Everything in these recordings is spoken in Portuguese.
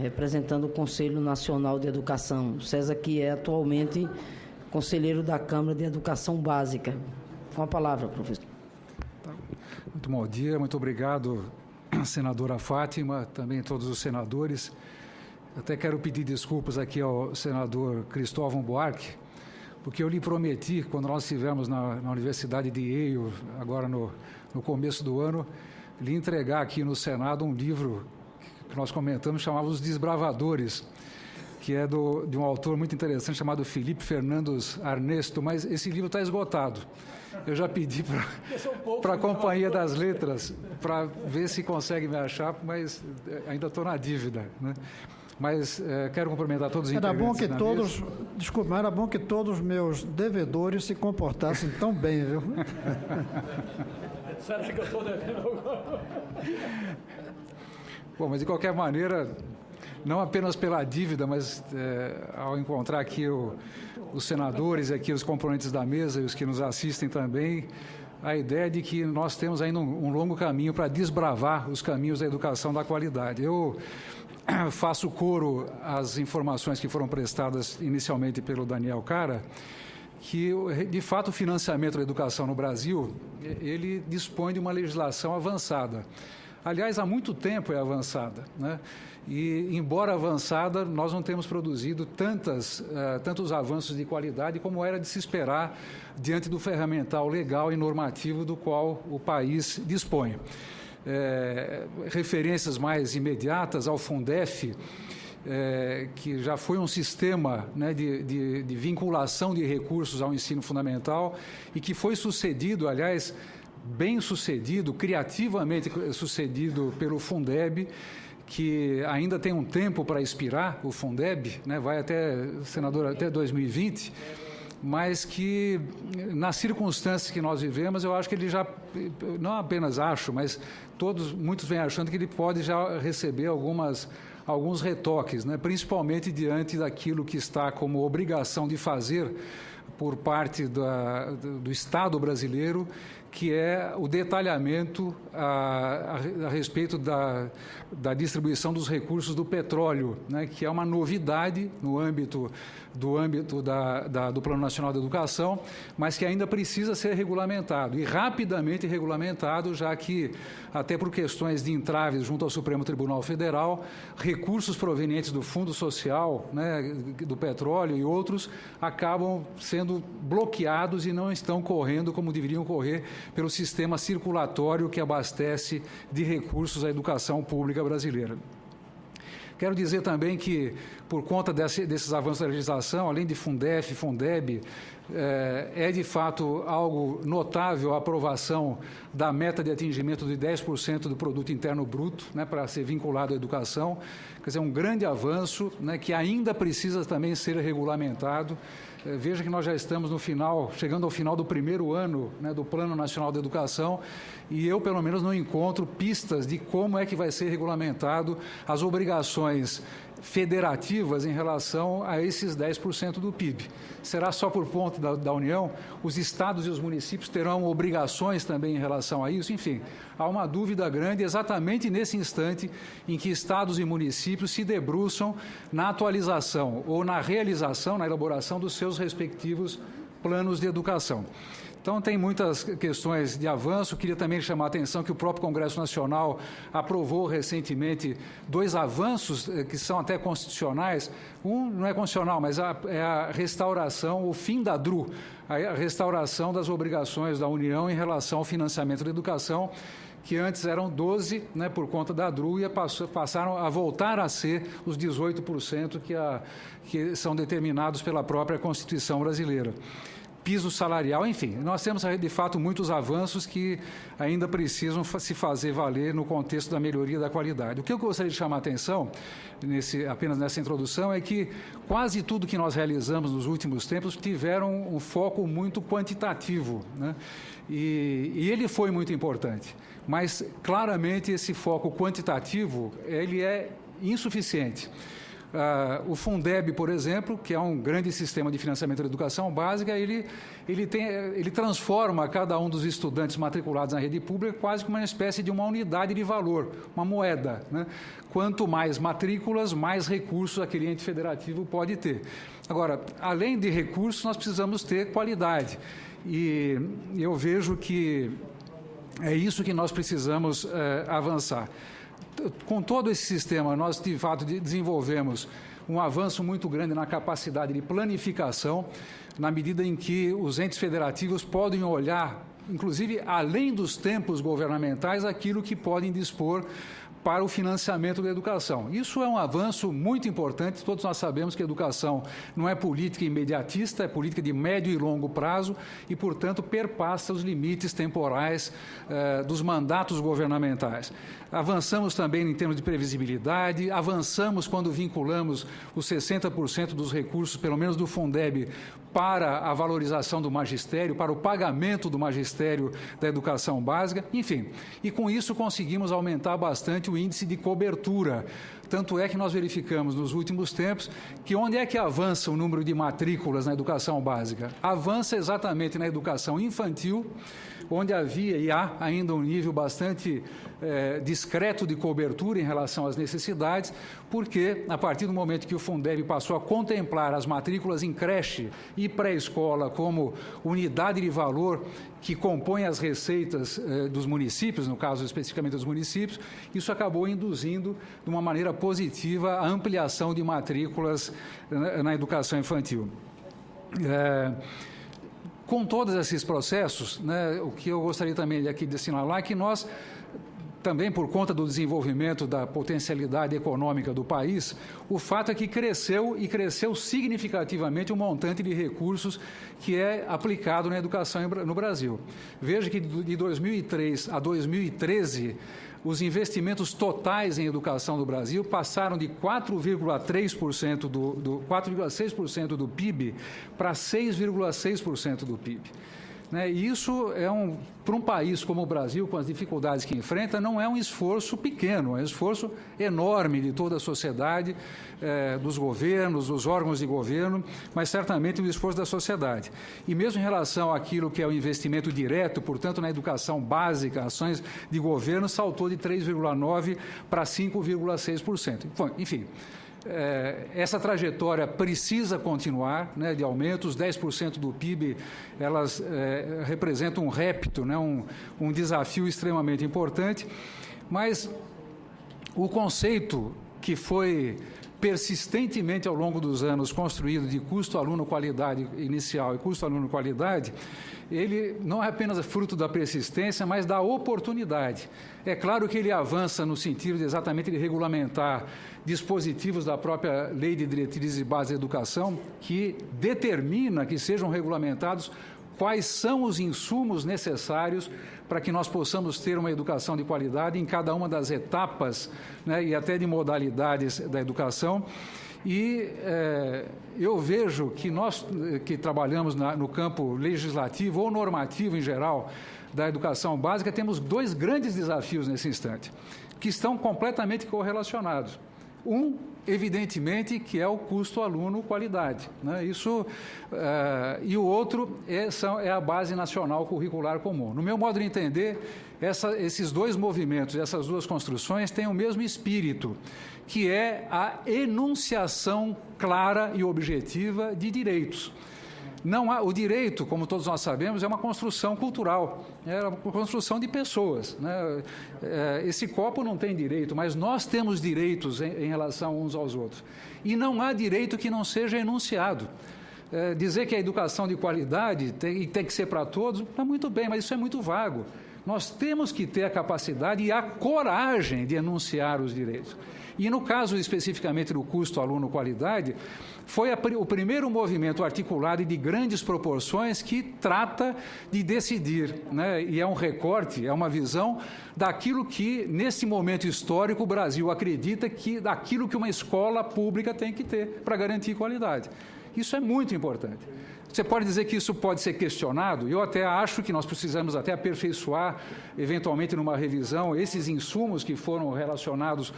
representando o Conselho Nacional de Educação. O César, que é atualmente conselheiro da Câmara de Educação Básica. Com a palavra, professor. Muito bom dia, muito obrigado, senadora Fátima, também todos os senadores. Até quero pedir desculpas aqui ao senador Cristóvão Buarque, porque eu lhe prometi, quando nós estivemos na Universidade de Yale, agora no começo do ano, lhe entregar aqui no Senado um livro que nós comentamos, chamava Os Desbravadores, que é de um autor muito interessante chamado Felipe Fernandes Arnesto, mas esse livro está esgotado. Eu já pedi para a Companhia das Letras para ver se consegue me achar, mas ainda estou na dívida, né? Mas quero cumprimentar todos os integrantes da mesa. Desculpa, mas era bom que todos os meus devedores se comportassem tão bem, viu? Será que eu estou devendo agora? Bom, mas de qualquer maneira, não apenas pela dívida, mas ao encontrar aqui os senadores, aqui os componentes da mesa e os que nos assistem também, a ideia é de que nós temos ainda um longo caminho para desbravar os caminhos da educação da qualidade. Eu faço coro às informações que foram prestadas inicialmente pelo Daniel Cara, que, de fato, o financiamento da educação no Brasil, ele dispõe de uma legislação avançada. Aliás, há muito tempo é avançada, né? E, embora avançada, nós não temos produzido tantos avanços de qualidade como era de se esperar diante do ferramental legal e normativo do qual o país dispõe. Referências mais imediatas ao Fundef, que já foi um sistema, né, de vinculação de recursos ao ensino fundamental e que foi sucedido, aliás, bem sucedido, criativamente sucedido pelo Fundeb, que ainda tem um tempo para expirar, o Fundeb, né, vai até, senador, até 2020, mas que, nas circunstâncias que nós vivemos, eu acho que ele já, não apenas acho, mas muitos vêm achando que ele pode já receber alguns retoques, né, principalmente diante daquilo que está como obrigação de fazer por parte do Estado brasileiro, que é o detalhamento a respeito da distribuição dos recursos do petróleo, né, que é uma novidade no âmbito do Plano Nacional de Educação, mas que ainda precisa ser regulamentado, e rapidamente regulamentado, já que, até por questões de entraves junto ao Supremo Tribunal Federal, recursos provenientes do Fundo Social, né, do petróleo e outros, acabam sendo bloqueados e não estão correndo como deveriam correr pelo sistema circulatório que abastece de recursos a educação pública brasileira. Quero dizer também que, por conta desses avanços da legislação, além de Fundef, Fundeb, é de fato algo notável a aprovação da meta de atingimento de 10% do produto interno bruto, né, para ser vinculado à educação. Quer dizer, um grande avanço, né, que ainda precisa também ser regulamentado. Veja que nós já estamos chegando ao final do primeiro ano, né, do Plano Nacional de Educação, e eu, pelo menos, não encontro pistas de como é que vai ser regulamentado as obrigações federativas em relação a esses 10% do PIB. Será só por conta da União? Os estados e os municípios terão obrigações também em relação a isso? Enfim, há uma dúvida grande exatamente nesse instante em que estados e municípios se debruçam na atualização ou na realização, na elaboração dos seus respectivos planos de educação. Então, tem muitas questões de avanço. Queria também chamar a atenção que o próprio Congresso Nacional aprovou recentemente 2 avanços que são até constitucionais. Um não é constitucional, mas é a restauração, o fim da DRU, a restauração das obrigações da União em relação ao financiamento da educação, que antes eram 12%, né, por conta da DRU, e passaram a voltar a ser os 18% que são determinados pela própria Constituição brasileira. Piso salarial, enfim, nós temos, de fato, muitos avanços que ainda precisam se fazer valer no contexto da melhoria da qualidade. O que eu gostaria de chamar a atenção, apenas nessa introdução, é que quase tudo que nós realizamos nos últimos tempos tiveram um foco muito quantitativo, né? E ele foi muito importante, mas, claramente, esse foco quantitativo, ele é insuficiente. O Fundeb, por exemplo, que é um grande sistema de financiamento da educação básica, ele transforma cada um dos estudantes matriculados na rede pública quase como uma espécie de uma unidade de valor, uma moeda, né? Quanto mais matrículas, mais recursos aquele ente federativo pode ter. Agora, além de recursos, nós precisamos ter qualidade. E eu vejo que é isso que nós precisamos avançar. Com todo esse sistema, nós, de fato, desenvolvemos um avanço muito grande na capacidade de planificação, na medida em que os entes federativos podem olhar, inclusive, além dos tempos governamentais, aquilo que podem dispor para o financiamento da educação. Isso é um avanço muito importante. Todos nós sabemos que a educação não é política imediatista, é política de médio e longo prazo e, portanto, perpassa os limites temporais dos mandatos governamentais. Avançamos também em termos de previsibilidade, avançamos quando vinculamos os 60% dos recursos, pelo menos do Fundeb, para a valorização do magistério, para o pagamento do magistério da educação básica, enfim. E com isso conseguimos aumentar bastante o índice de cobertura. Tanto é que nós verificamos nos últimos tempos que onde é que avança o número de matrículas na educação básica? Avança exatamente na educação infantil, onde havia e há ainda um nível bastante discreto de cobertura em relação às necessidades, porque a partir do momento que o Fundeb passou a contemplar as matrículas em creche e pré-escola como unidade de valor que compõe as receitas dos municípios, no caso especificamente dos municípios, isso acabou induzindo de uma maneira positiva a ampliação de matrículas na educação infantil. Com todos esses processos, né, o que eu gostaria também aqui de assinalar é que nós, também por conta do desenvolvimento da potencialidade econômica do país, o fato é que cresceu e cresceu significativamente o montante de recursos que é aplicado na educação no Brasil. Veja que de 2003 a 2013, os investimentos totais em educação do Brasil passaram de 4,3% 4,6% do PIB para 6,6% do PIB. E isso para um país como o Brasil, com as dificuldades que enfrenta, não é um esforço pequeno, é um esforço enorme de toda a sociedade, dos governos, dos órgãos de governo, mas certamente um esforço da sociedade. E mesmo em relação àquilo que é o investimento direto, portanto, na educação básica, ações de governo, saltou de 3,9% para 5,6%. Bom, enfim. Essa trajetória precisa continuar, né, de aumentos. 10% do PIB, elas representam um repto, né, um desafio extremamente importante, mas o conceito que foi persistentemente ao longo dos anos construído de custo-aluno-qualidade inicial e custo-aluno-qualidade, ele não é apenas fruto da persistência, mas da oportunidade. É claro que ele avança no sentido de exatamente de regulamentar dispositivos da própria Lei de Diretrizes e Bases da Educação, que determina que sejam regulamentados quais são os insumos necessários para que nós possamos ter uma educação de qualidade em cada uma das etapas, né, e até de modalidades da educação. E eu vejo que nós que trabalhamos no campo legislativo ou normativo em geral da educação básica, temos dois grandes desafios nesse instante, que estão completamente correlacionados. Evidentemente, que é o custo-aluno-qualidade, né? Isso, e o outro é a Base Nacional Curricular Comum. No meu modo de entender, esses dois movimentos, essas duas construções têm o mesmo espírito, que é a enunciação clara e objetiva de direitos. O direito, como todos nós sabemos, é uma construção cultural, é uma construção de pessoas, né? Esse copo não tem direito, mas nós temos direitos em relação uns aos outros. E não há direito que não seja enunciado. Dizer que a educação de qualidade tem que ser para todos, está muito bem, mas isso é muito vago. Nós temos que ter a capacidade e a coragem de enunciar os direitos. E no caso especificamente do custo-aluno-qualidade, foi o primeiro movimento articulado e de grandes proporções que trata de decidir, né? E é um recorte, é uma visão daquilo que, nesse momento histórico, o Brasil acredita que daquilo que uma escola pública tem que ter para garantir qualidade. Isso é muito importante. Você pode dizer que isso pode ser questionado. Eu até acho que nós precisamos até aperfeiçoar, eventualmente numa revisão, esses insumos que foram relacionados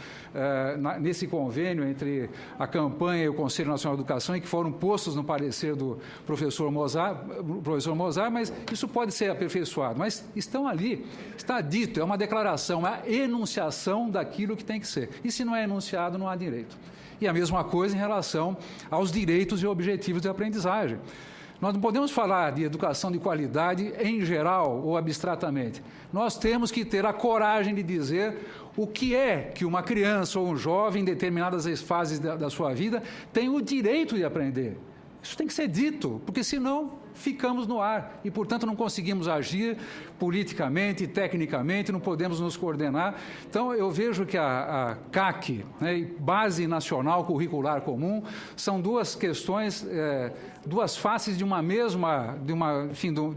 nesse convênio entre a campanha e o Conselho Nacional de Educação e que foram postos no parecer do professor Mozart, mas isso pode ser aperfeiçoado. Mas estão ali, está dito, é uma declaração, uma enunciação daquilo que tem que ser. E se não é enunciado, não há direito. E a mesma coisa em relação aos direitos e objetivos de aprendizagem. Nós não podemos falar de educação de qualidade em geral ou abstratamente. Nós temos que ter a coragem de dizer o que é que uma criança ou um jovem, em determinadas fases da sua vida, tem o direito de aprender. Isso tem que ser dito, porque senão ficamos no ar e, portanto, não conseguimos agir politicamente, tecnicamente, não podemos nos coordenar. Então, eu vejo que a CAC, né, Base Nacional Curricular Comum, são duas questões, duas faces de um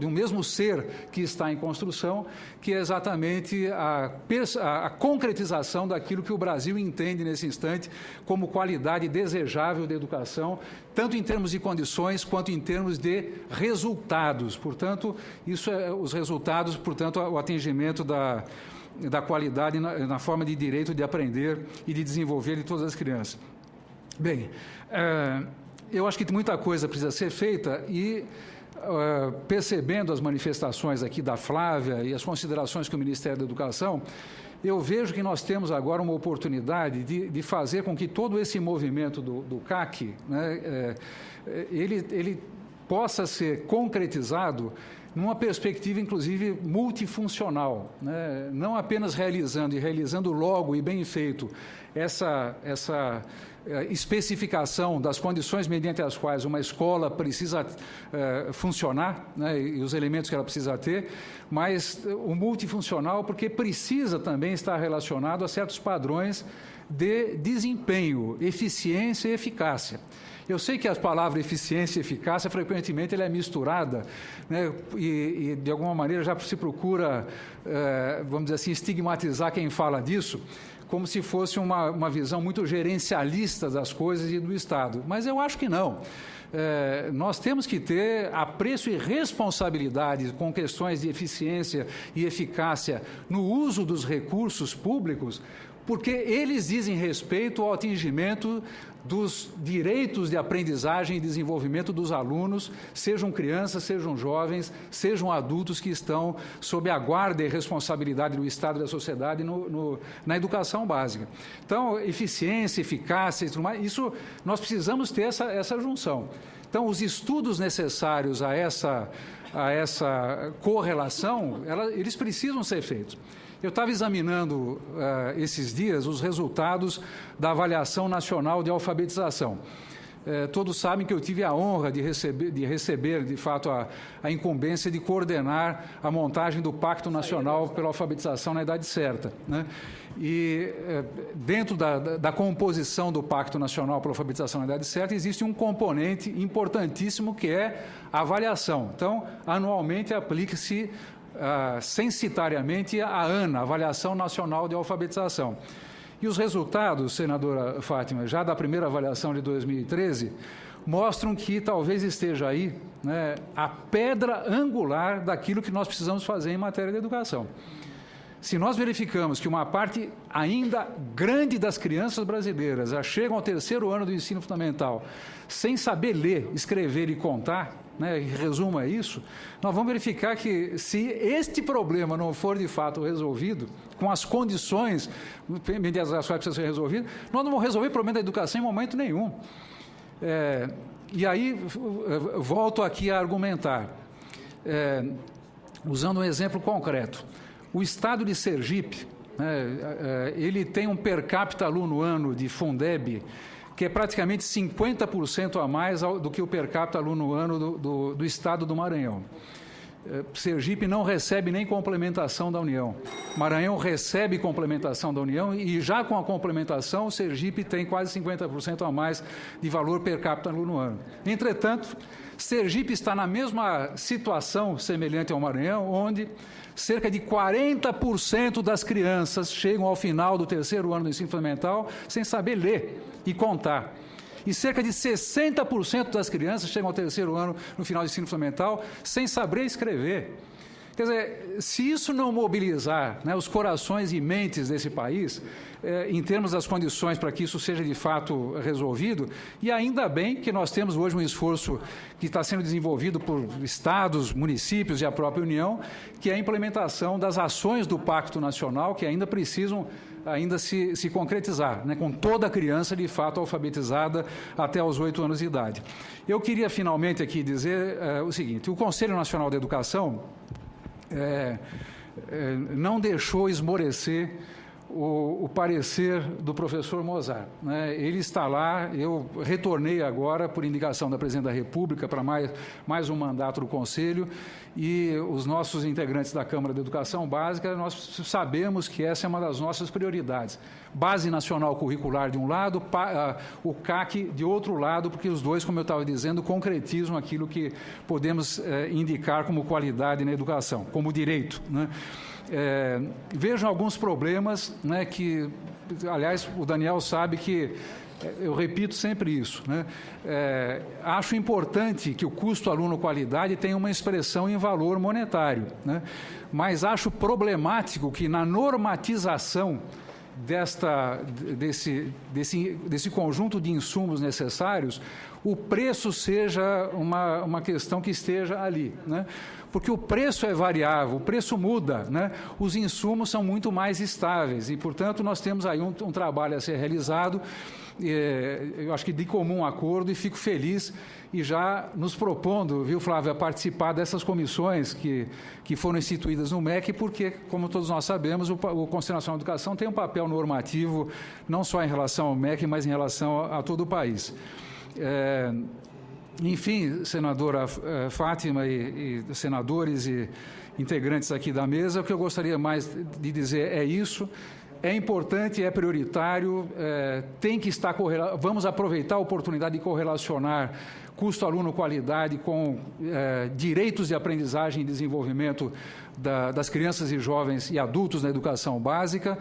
mesmo ser que está em construção, que é exatamente a concretização daquilo que o Brasil entende nesse instante como qualidade desejável de educação, tanto em termos de condições quanto em termos de resultados. Portanto, os resultados, portanto, o atingimento da qualidade na forma de direito de aprender e de desenvolver de todas as crianças. Bem, eu acho que muita coisa precisa ser feita e, percebendo as manifestações aqui da Flávia e as considerações que o Ministério da Educação, eu vejo que nós temos agora uma oportunidade de fazer com que todo esse movimento do CAC, né, ele possa ser concretizado numa perspectiva, inclusive, multifuncional, né? Não apenas realizando logo e bem feito essa especificação das condições mediante as quais uma escola precisa funcionar, né, e os elementos que ela precisa ter, mas o multifuncional porque precisa também estar relacionado a certos padrões de desempenho, eficiência e eficácia. Eu sei que a palavra eficiência e eficácia, frequentemente, ela é misturada, né, e, de alguma maneira, já se procura, vamos dizer assim, estigmatizar quem fala disso, como se fosse uma visão muito gerencialista das coisas e do Estado. Mas eu acho que não. Nós temos que ter apreço e responsabilidade com questões de eficiência e eficácia no uso dos recursos públicos, porque eles dizem respeito ao atingimento dos direitos de aprendizagem e desenvolvimento dos alunos, sejam crianças, sejam jovens, sejam adultos que estão sob a guarda e responsabilidade do Estado e da sociedade na educação básica. Então, eficiência, eficácia, isso nós precisamos ter essa junção. Então, os estudos necessários a essa correlação, eles precisam ser feitos. Eu estava examinando esses dias os resultados da Avaliação Nacional de Alfabetização. Todos sabem que eu tive a honra de receber, de fato, a incumbência de coordenar a montagem do Pacto Nacional pela Alfabetização na Idade Certa, né? E dentro da composição do Pacto Nacional pela Alfabetização na Idade Certa existe um componente importantíssimo que é a avaliação. Então, anualmente aplica-se censitariamente a ANA, Avaliação Nacional de Alfabetização. E os resultados, senadora Fátima, já da primeira avaliação de 2013, mostram que talvez esteja aí, né, a pedra angular daquilo que nós precisamos fazer em matéria de educação. Se nós verificamos que uma parte ainda grande das crianças brasileiras já chegam ao terceiro ano do ensino fundamental sem saber ler, escrever e contar, né, em resumo é isso, nós vamos verificar que se este problema não for de fato resolvido, com as condições mediante as quais precisa ser resolvido, nós não vamos resolver o problema da educação em momento nenhum. E aí, volto aqui a argumentar, usando um exemplo concreto. O estado de Sergipe, ele tem um per capita aluno ano de Fundeb, que é praticamente 50% a mais do que o per capita aluno ano do estado do Maranhão. Sergipe não recebe nem complementação da União. Maranhão recebe complementação da União e já com a complementação, Sergipe tem quase 50% a mais de valor per capita aluno ano. Entretanto, Sergipe está na mesma situação semelhante ao Maranhão, onde cerca de 40% das crianças chegam ao final do terceiro ano do ensino fundamental sem saber ler e contar. e cerca de 60% das crianças chegam ao terceiro ano no final do ensino fundamental sem saber escrever. Quer dizer, se isso não mobilizar, né, os corações e mentes desse país, em termos das condições para que isso seja de fato resolvido, e ainda bem que nós temos hoje um esforço que está sendo desenvolvido por estados, municípios e a própria União, que é a implementação das ações do Pacto Nacional, que ainda precisam se concretizar, né, com toda a criança de fato alfabetizada até aos 8 anos de idade. Eu queria finalmente aqui dizer o seguinte: o Conselho Nacional de Educação não deixou esmorecer o parecer do professor Mozart, né? Ele está lá, eu retornei agora por indicação da Presidente da República para mais um mandato do Conselho, e os nossos integrantes da Câmara de Educação Básica, nós sabemos que essa é uma das nossas prioridades. Base Nacional Curricular de um lado, o CAC de outro lado, porque os dois, como eu estava dizendo, concretizam aquilo que podemos indicar como qualidade na educação, como direito, né? Vejam alguns problemas, né, que, aliás, o Daniel sabe que eu repito sempre isso, né? Acho importante que o custo aluno-qualidade tenha uma expressão em valor monetário, né? Mas acho problemático que na normatização desse conjunto de insumos necessários, o preço seja uma questão que esteja ali, né? Porque o preço é variável, o preço muda, né? Os insumos são muito mais estáveis e, portanto, nós temos aí um trabalho a ser realizado, eu acho que de comum acordo, e fico feliz e já nos propondo, viu, Flávio, a participar dessas comissões que foram instituídas no MEC, porque, como todos nós sabemos, o Conselho Nacional de Educação tem um papel normativo, não só em relação ao MEC, mas em relação a todo o país. Enfim, senadora Fátima e senadores e integrantes aqui da mesa, o que eu gostaria mais de dizer é isso. É importante, é prioritário, tem que estar vamos aproveitar a oportunidade de correlacionar custo aluno-qualidade com direitos de aprendizagem e desenvolvimento das crianças e jovens e adultos na educação básica.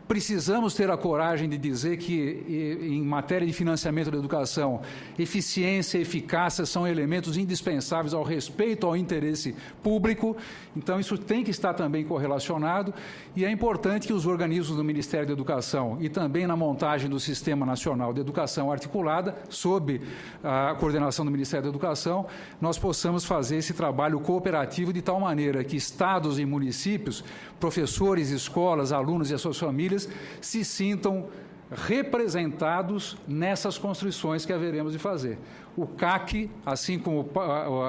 Precisamos ter a coragem de dizer que, em matéria de financiamento da educação, eficiência e eficácia são elementos indispensáveis ao respeito ao interesse público. Então, isso tem que estar também correlacionado, e é importante que os organismos do Ministério da Educação e também na montagem do Sistema Nacional de Educação Articulada, sob a coordenação do Ministério da Educação, nós possamos fazer esse trabalho cooperativo de tal maneira que estados e municípios, professores, escolas, alunos e as suas famílias se sintam representados nessas construções que haveremos de fazer. O CAC, assim como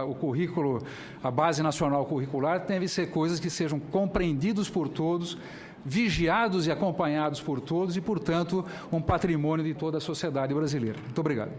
o currículo, a Base Nacional Curricular, deve ser coisas que sejam compreendidos por todos, vigiados e acompanhados por todos e, portanto, um patrimônio de toda a sociedade brasileira. Muito obrigado.